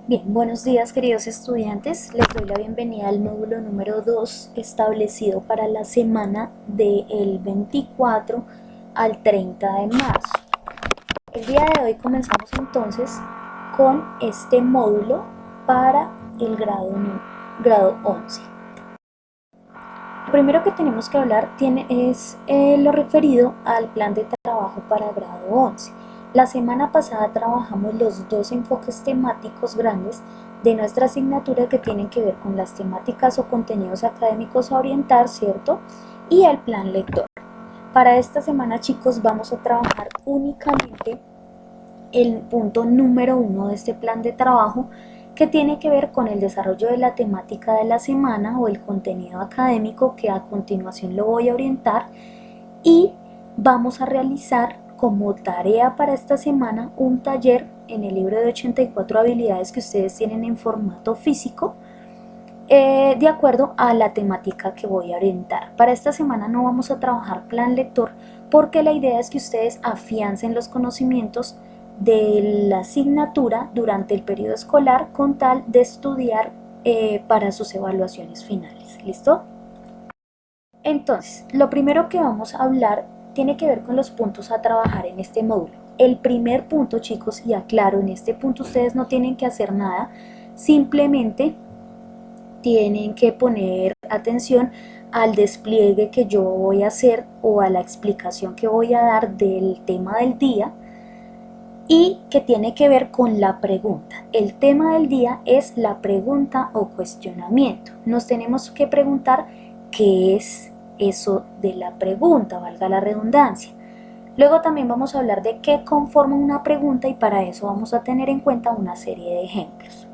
Bien, buenos días queridos estudiantes, les doy la bienvenida al módulo número 2 establecido para la semana del 24 al 30 de marzo. El día de hoy comenzamos entonces con este módulo para el grado 11. Lo primero que tenemos que hablar es lo referido al plan de trabajo para grado 11. La semana pasada trabajamos los dos enfoques temáticos grandes de nuestra asignatura que tienen que ver con las temáticas o contenidos académicos a orientar, ¿cierto? Y el plan lector. Para esta semana, chicos, vamos a trabajar únicamente el punto número 1 de este plan de trabajo, que tiene que ver con el desarrollo de la temática de la semana o el contenido académico que a continuación lo voy a orientar, y vamos a realizar como tarea para esta semana un taller en el libro de 84 habilidades que ustedes tienen en formato físico, de acuerdo a la temática que voy a orientar. Para esta semana no vamos a trabajar plan lector porque la idea es que ustedes afiancen los conocimientos de la asignatura durante el periodo escolar con tal de estudiar para sus evaluaciones finales. ¿Listo? Entonces, lo primero que vamos a hablar tiene que ver con los puntos a trabajar en este módulo. El primer punto, chicos, y aclaro, en este punto ustedes no tienen que hacer nada, simplemente tienen que poner atención al despliegue que yo voy a hacer o a la explicación que voy a dar del tema del día, y que tiene que ver con la pregunta. El tema del día es la pregunta o cuestionamiento. Nos tenemos que preguntar qué es eso de la pregunta, valga la redundancia. Luego también vamos a hablar de qué conforma una pregunta, y para eso vamos a tener en cuenta una serie de ejemplos.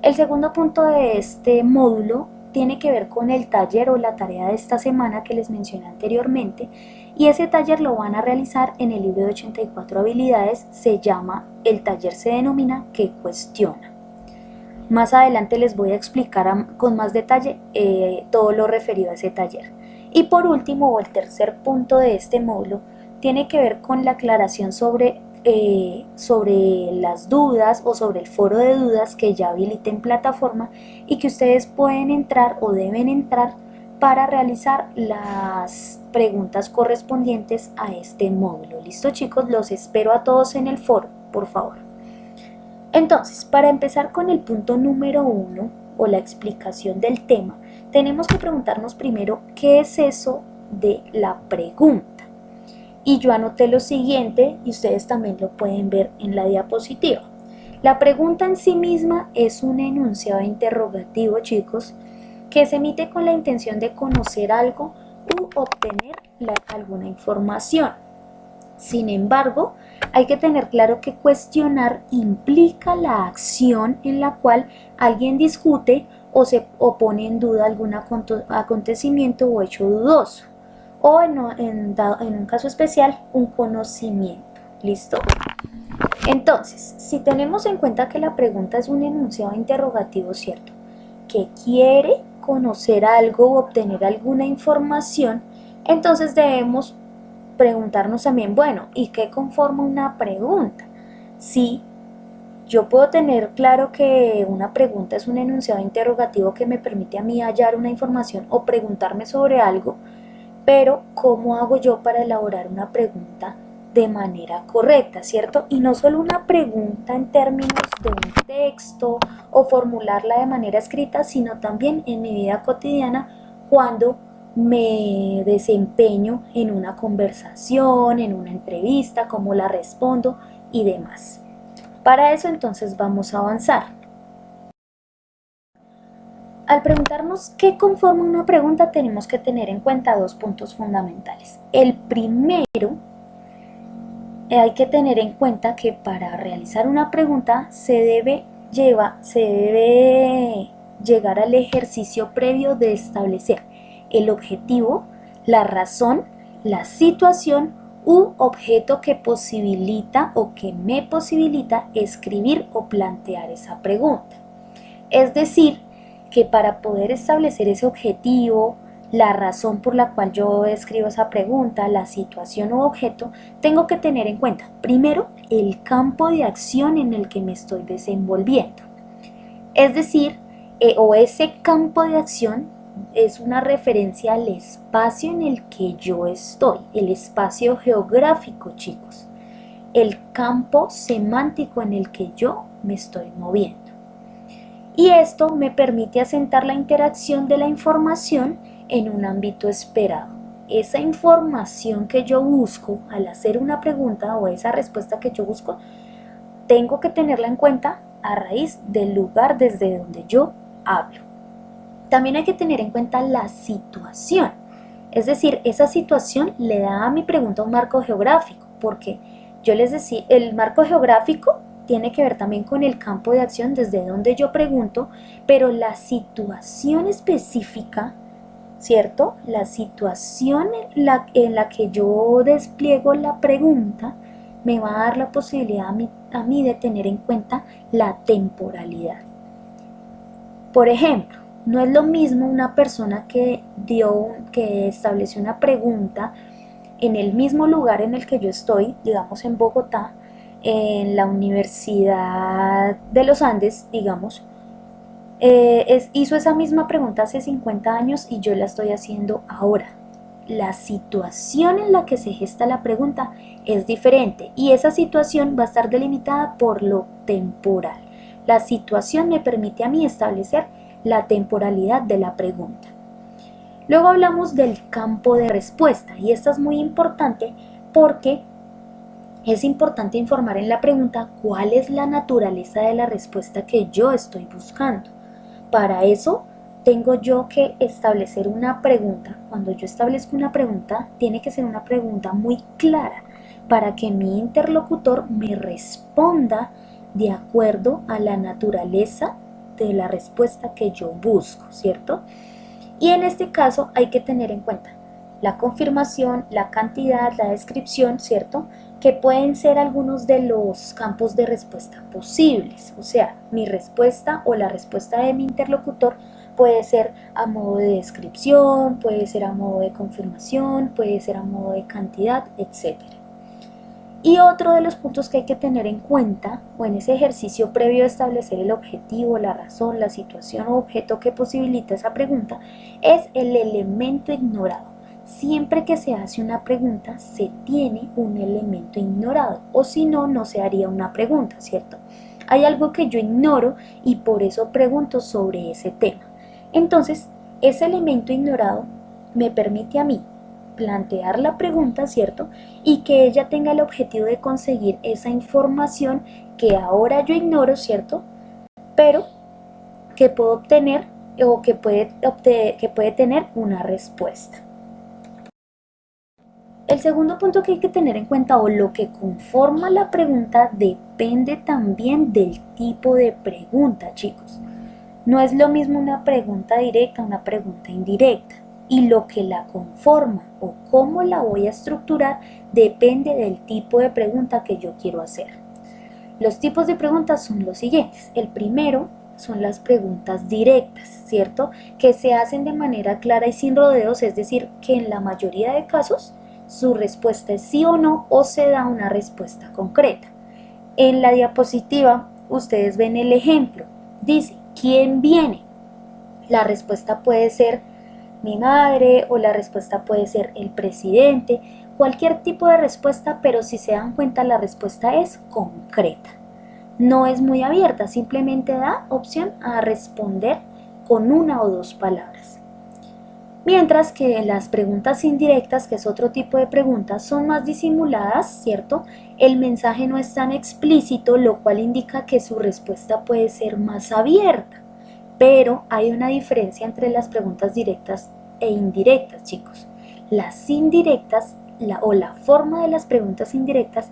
El segundo punto de este módulo tiene que ver con el taller o la tarea de esta semana que les mencioné anteriormente, y ese taller lo van a realizar en el libro de 84 habilidades. El taller se denomina ¿Qué cuestiona? Más adelante les voy a explicar con más detalle todo lo referido a ese taller. Y por último, o el tercer punto de este módulo, tiene que ver con la aclaración sobre las dudas o sobre el foro de dudas que ya habilité en plataforma y que ustedes pueden entrar o deben entrar para realizar las preguntas correspondientes a este módulo. ¿Listo, chicos? Los espero a todos en el foro, por favor. Entonces, para empezar con el punto número 1 o la explicación del tema, tenemos que preguntarnos primero qué es eso de la pregunta. Y yo anoté lo siguiente y ustedes también lo pueden ver en la diapositiva. La pregunta en sí misma es un enunciado interrogativo, chicos, que se emite con la intención de conocer algo u obtener alguna información. Sin embargo, hay que tener claro que cuestionar implica la acción en la cual alguien discute o pone en duda algún acontecimiento o hecho dudoso, o en un caso especial, un conocimiento. ¿Listo? Entonces, si tenemos en cuenta que la pregunta es un enunciado interrogativo, ¿cierto?, que quiere conocer algo o obtener alguna información, entonces debemos preguntarnos también, bueno, ¿y qué conforma una pregunta? Si yo puedo tener claro que una pregunta es un enunciado interrogativo que me permite a mí hallar una información o preguntarme sobre algo, pero ¿cómo hago yo para elaborar una pregunta de manera correcta, cierto? Y no solo una pregunta en términos de un texto o formularla de manera escrita, sino también en mi vida cotidiana cuando me desempeño en una conversación, en una entrevista, cómo la respondo y demás. Para eso entonces vamos a avanzar. Al preguntarnos qué conforma una pregunta, tenemos que tener en cuenta dos puntos fundamentales. El primero, hay que tener en cuenta que para realizar una pregunta se debe llegar al ejercicio previo de establecer el objetivo, la razón, la situación u objeto que posibilita o que me posibilita escribir o plantear esa pregunta. Es decir, que para poder establecer ese objetivo, la razón por la cual yo escribo esa pregunta, la situación u objeto, tengo que tener en cuenta, primero, el campo de acción en el que me estoy desenvolviendo. Es decir, o ese campo de acción es una referencia al espacio en el que yo estoy, el espacio geográfico, chicos, el campo semántico en el que yo me estoy moviendo. Y esto me permite asentar la interacción de la información en un ámbito esperado. Esa información que yo busco al hacer una pregunta o esa respuesta que yo busco, tengo que tenerla en cuenta a raíz del lugar desde donde yo hablo. También hay que tener en cuenta la situación, es decir, esa situación le da a mi pregunta un marco geográfico, porque yo les decía, el marco geográfico tiene que ver también con el campo de acción desde donde yo pregunto, pero la situación específica, ¿cierto? La situación en la que yo despliego la pregunta me va a dar la posibilidad a mí de tener en cuenta la temporalidad. Por ejemplo, no es lo mismo una persona que estableció una pregunta en el mismo lugar en el que yo estoy, digamos en Bogotá, en la Universidad de los Andes, digamos, hizo esa misma pregunta hace 50 años y yo la estoy haciendo ahora. La situación en la que se gesta la pregunta es diferente y esa situación va a estar delimitada por lo temporal. La situación me permite a mí establecer la temporalidad de la pregunta. Luego hablamos del campo de respuesta y esto es muy importante porque es importante informar en la pregunta cuál es la naturaleza de la respuesta que yo estoy buscando. Para eso tengo yo que establecer una pregunta. Cuando yo establezco una pregunta, tiene que ser una pregunta muy clara para que mi interlocutor me responda de acuerdo a la naturaleza de la respuesta que yo busco, ¿cierto? Y en este caso hay que tener en cuenta la confirmación, la cantidad, la descripción, ¿cierto? Que pueden ser algunos de los campos de respuesta posibles. O sea, mi respuesta o la respuesta de mi interlocutor puede ser a modo de descripción, puede ser a modo de confirmación, puede ser a modo de cantidad, etc. Y otro de los puntos que hay que tener en cuenta, o en ese ejercicio previo a establecer el objetivo, la razón, la situación o objeto que posibilita esa pregunta, es el elemento ignorado. Siempre que se hace una pregunta, se tiene un elemento ignorado, o si no, no se haría una pregunta, ¿cierto? Hay algo que yo ignoro y por eso pregunto sobre ese tema. Entonces, ese elemento ignorado me permite a mí plantear la pregunta, ¿cierto? Y que ella tenga el objetivo de conseguir esa información que ahora yo ignoro, ¿cierto? Pero que puedo obtener o que puede tener una respuesta. El segundo punto que hay que tener en cuenta o lo que conforma la pregunta depende también del tipo de pregunta, chicos. No es lo mismo una pregunta directa a una pregunta indirecta. Y lo que la conforma o cómo la voy a estructurar depende del tipo de pregunta que yo quiero hacer. Los tipos de preguntas son los siguientes. El primero son las preguntas directas, ¿cierto? Que se hacen de manera clara y sin rodeos, es decir, que en la mayoría de casos su respuesta es sí o no o se da una respuesta concreta. En la diapositiva ustedes ven el ejemplo. Dice, ¿quién viene? La respuesta puede ser mi madre o la respuesta puede ser el presidente, cualquier tipo de respuesta, pero si se dan cuenta la respuesta es concreta. No es muy abierta, simplemente da opción a responder con una o dos palabras. Mientras que las preguntas indirectas, que es otro tipo de preguntas, son más disimuladas, ¿cierto? El mensaje no es tan explícito, lo cual indica que su respuesta puede ser más abierta. Pero hay una diferencia entre las preguntas directas e indirectas, chicos. Las indirectas o la forma de las preguntas indirectas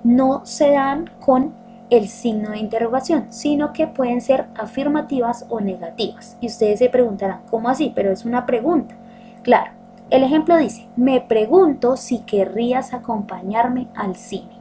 no se dan con el signo de interrogación, sino que pueden ser afirmativas o negativas. Y ustedes se preguntarán, ¿cómo así? Pero es una pregunta. Claro, el ejemplo dice, me pregunto si querrías acompañarme al cine.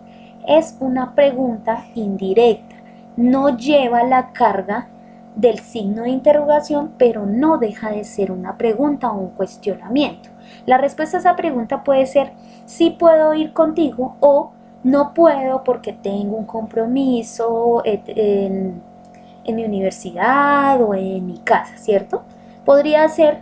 Es una pregunta indirecta, no lleva la carga del signo de interrogación, pero no deja de ser una pregunta o un cuestionamiento. La respuesta a esa pregunta puede ser sí puedo ir contigo o no puedo porque tengo un compromiso en en mi universidad o en mi casa, ¿cierto? Podría ser,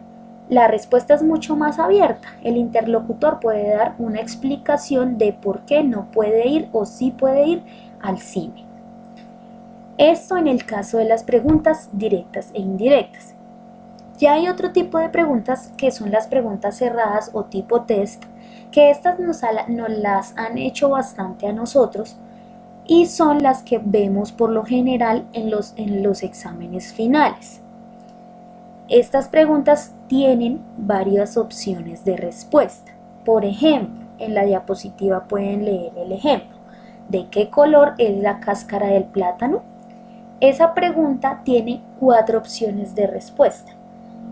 la respuesta es mucho más abierta. El interlocutor puede dar una explicación de por qué no puede ir o sí puede ir al cine. Esto en el caso de las preguntas directas e indirectas. Ya hay otro tipo de preguntas que son las preguntas cerradas o tipo test, que estas nos las han hecho bastante a nosotros y son las que vemos por lo general en los exámenes finales. Estas preguntas tienen varias opciones de respuesta. Por ejemplo, en la diapositiva pueden leer el ejemplo. ¿De qué color es la cáscara del plátano? Esa pregunta tiene 4 opciones de respuesta.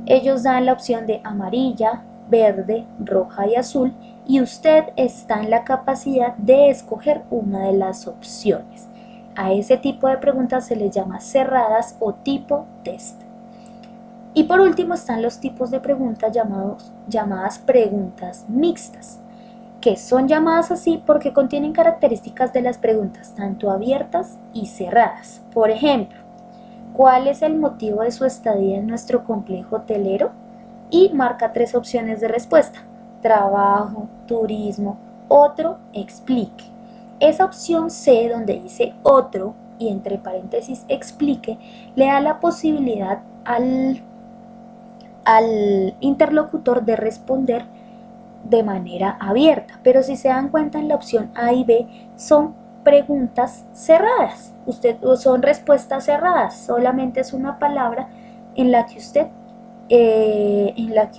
Ellos dan la opción de amarilla, verde, roja y azul, y usted está en la capacidad de escoger una de las opciones. A ese tipo de preguntas se les llama cerradas o tipo test. Y por último están los tipos de preguntas llamadas preguntas mixtas, que son llamadas así porque contienen características de las preguntas tanto abiertas y cerradas. Por ejemplo, ¿cuál es el motivo de su estadía en nuestro complejo hotelero? Y marca 3 opciones de respuesta: trabajo, turismo, otro, explique. Esa opción C, donde dice otro y entre paréntesis explique, le da la posibilidad al interlocutor de responder de manera abierta, pero si se dan cuenta en la opción A y B son preguntas cerradas, son respuestas cerradas, solamente es una palabra en la que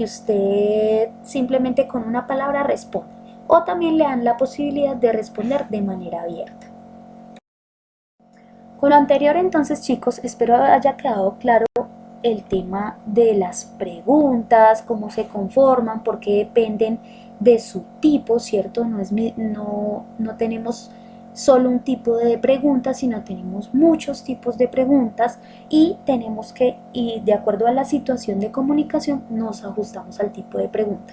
usted simplemente con una palabra responde, o también le dan la posibilidad de responder de manera abierta. Con lo anterior entonces, chicos, espero haya quedado claro el tema de las preguntas, cómo se conforman, por qué dependen de su tipo, ¿cierto? No tenemos solo un tipo de preguntas, sino tenemos muchos tipos de preguntas y de acuerdo a la situación de comunicación, nos ajustamos al tipo de pregunta.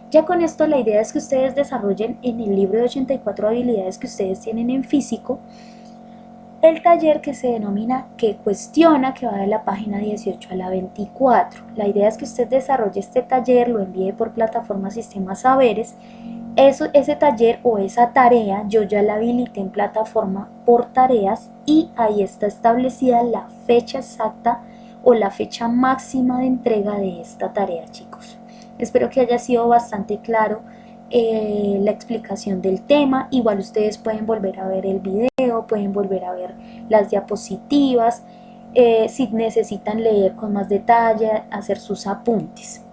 Ya con esto la idea es que ustedes desarrollen en el libro de 84 habilidades que ustedes tienen en físico, el taller que se denomina ¿Qué cuestiona?, que va de la página 18 a la 24. La idea es que usted desarrolle este taller, lo envíe por plataforma Sistema Saberes. Ese taller o esa tarea yo ya la habilité en plataforma por tareas y ahí está establecida la fecha exacta o la fecha máxima de entrega de esta tarea, chicos. Espero que haya sido bastante claro la explicación del tema. Igual ustedes pueden volver a ver el video, pueden volver a ver las diapositivas, si necesitan leer con más detalle, hacer sus apuntes.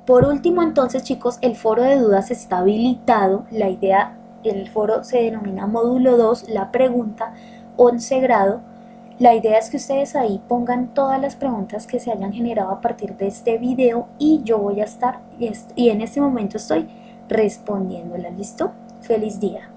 Por último, entonces, chicos, el foro de dudas está habilitado. El foro se denomina módulo 2, la pregunta 11 grado. La idea es que ustedes ahí pongan todas las preguntas que se hayan generado a partir de este video y yo voy a estar, y en este momento estoy respondiéndolas. ¿Listo? ¡Feliz día!